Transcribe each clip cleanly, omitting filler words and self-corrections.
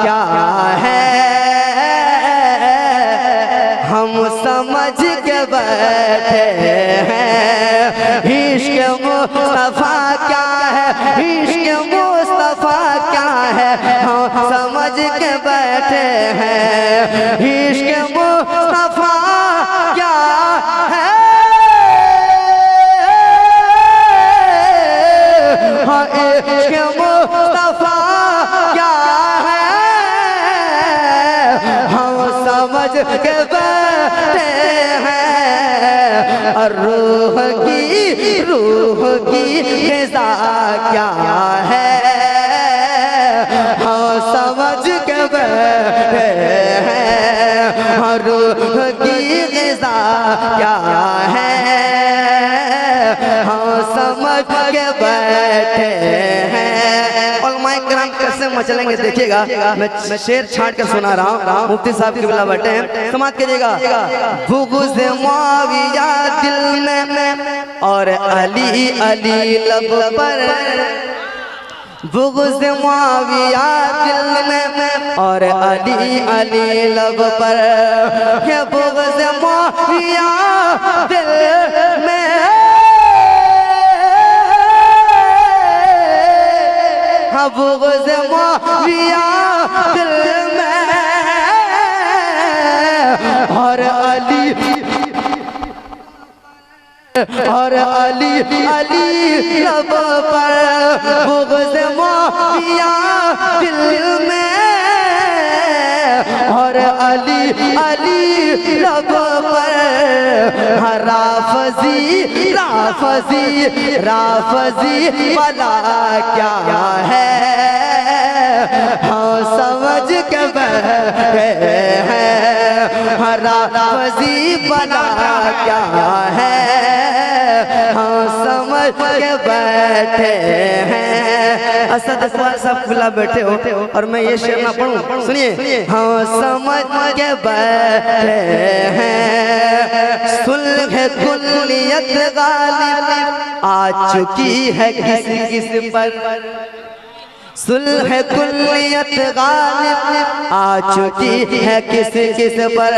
क्या है, हम समझ के बैठे हैं। इश्क मुस्तफा क्या है, इश्क मुस्तफा क्या है, हम समझ के बैठे हैं। इश्क मुस्तफा क्या है, हाँ इश्क मुस्तफा क्या है, हम समझ के बैठे हैं। और रूह की ग़िज़ा क्या है, हम समझ के बैठे हैं। और रूह की ग़िज़ा क्या है, हम समझ के बैठे हैं। उलमाए किराम कैसे मचलेंगे देखिएगा, मैं शेर छाट कर सुना रहा हूँ। मुफ्ती साहब के बिला बैठे हैं, समात कीजिएगा। बुग़्ज़ मुआविया दिल में और अली अली लब पर, बुग़्ज़ मुआविया दिल में और अली अली लब पर, ये बुग़्ज़ मुआविया दिल में बुग़्ज़ मुआविया दिल में और अली अली लब पर, बुग़्ज़ मुआविया दिल में और अली अली लब पर। राफ़ज़ी भला क्या है, हम समझ के बैठे हैं। राफ़ज़ी भला क्या है, हम समझ के बैठे हैं। असद अकबर सब खुला बैठे हो और मैं ये शेर ना पढ़ूं, सुनिए। हम समझ के बैठे हैं। सुलह कुल्लियत गालिब आ चुकी है किस पर, सुलह कुल्लियत गालिब आ चुकी है किस पर,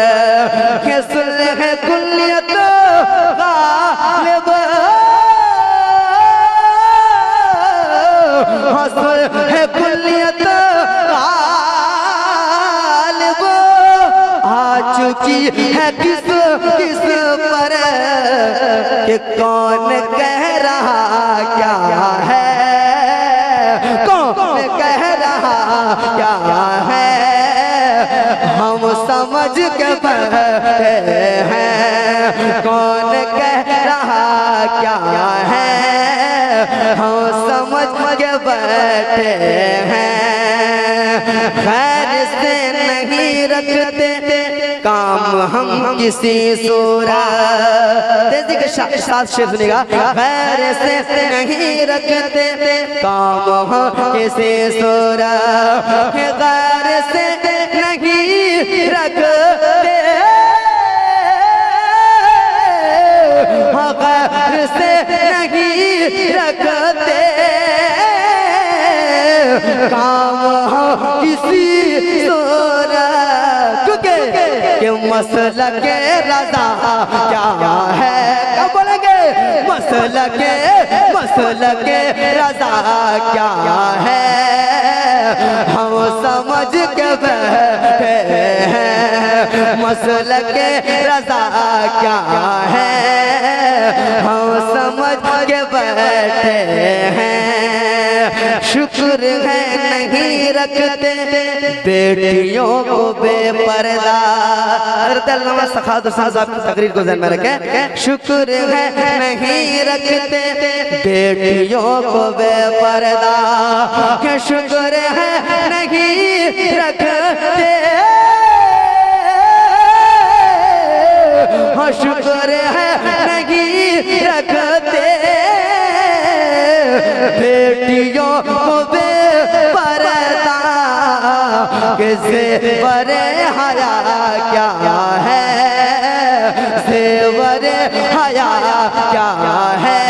कि सुलह कुल्लियत गालिब, सुलह कुल्लियत गालिब आ चुकी है किस पर, कि कौन कह रहा क्या है, कौन कह रहा क्या है, हम समझ के बैठे हैं। कौन कह रहा क्या है, हम समझ के बैठे हैं। खैर से नहीं रखते काम हम किसी सूरत, तेजी के साथ शेर सुनिएगा। खैर से नहीं रखते काम हम किसी सूरत, खैर से नहीं रखते, खैर से नहीं रखते काम हम किसी सूरत, क्योंकि मसलके रज़ा क्या है, क्या बोलेंगे, मसलके रज़ा क्या है, हम समझ के बैठे हैं। मसलके रज़ा क्या है, हम समझ के बैठे हैं। शुक्र है नहीं रखते बेटियों को बेपर्दा, सखावत साहब की तकरीर को ध्यान में रखें। शुक्र है नहीं रखते बेटियों को बेपर्दा, कि शुक्र है नहीं रखते, शुक्र है नहीं रखते बेटियों को बेपर्दा, के ज़ेवरे हया क्या है, ज़ेवरे हया क्या है,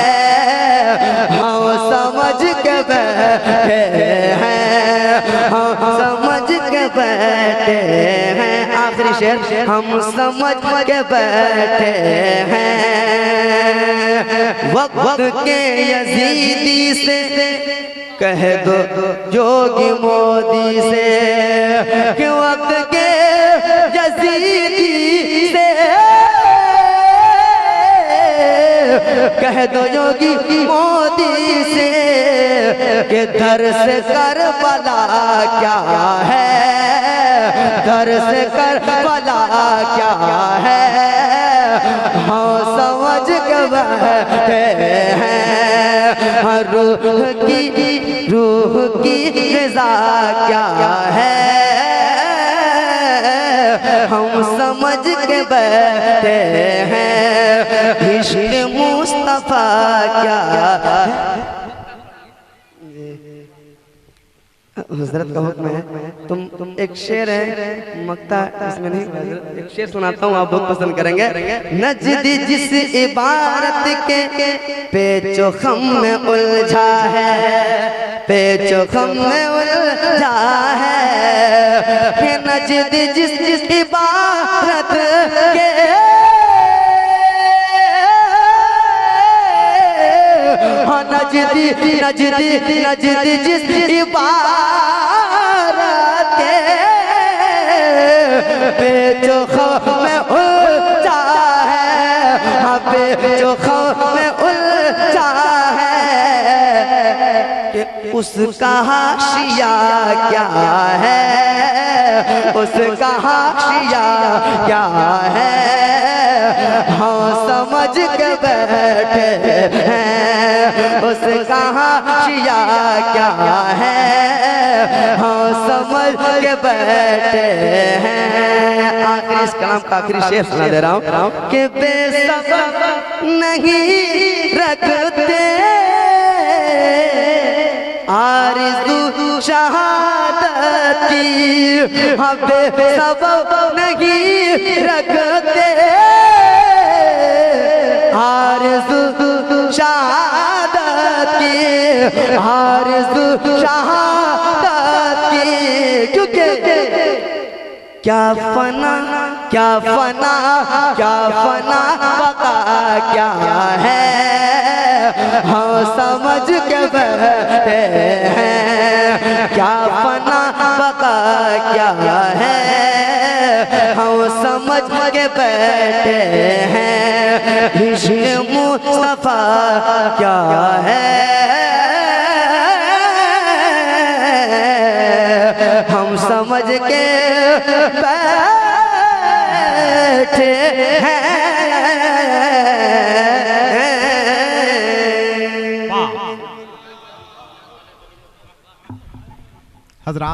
हम समझ के बैठे हैं, हम समझ के बैठे हैं। आखिरी शेर, हम समझ के बैठे हैं वक्त के यजीदी से, कह दो जोगी मोदी से कि वक्त के यजीदी से, कह दो योगी मोदी से कि दर से करबला क्या है, दर से करबला क्या है। हाँ समझ के बैठे हैं रूह की ग़िज़ा क्या है। हम समझ के बैठे हैं इश्क़ मुस्तफ़ा क्या है। हज़रत का हुक्म है, तुम एक शेर है मक्ता इसमें नहीं, एक शेर सुनाता हूँ, आप बहुत पसंद करेंगे। नजदी जिस इबारत के पेचो खम में उलझा है, पेचो खम में उलझा है, कि नजदी जिस इबारत के नजदी जिस इबारत के पेचो खम में उलझा है, हाँ पेचो खम में उलझा है, कि उसका हाशिया क्या है, उसका हाशिया क्या है। हाँ समझ के बैठे हैं उसका हाशिया क्या है। हाँ समझ के बैठे हैं। आखिरी इस कलाम का आखिरी शेर सुना दे रहा हूँ कि बेसबब नहीं रखते आरज़ू शहादत की, हाँ बेसबब नहीं रखते आरज़ू शहादत की, आरज़ू शहादत की, क्योंकि क्या फना क्या फना क्या फना बका क्या है। हाँ समझ के बैठे हैं क्या फना बका क्या है। हम समझ के बैठे हैं इश्क़ मुस्तफ़ा क्या है। हम समझ के बैठे हैं। हज़रात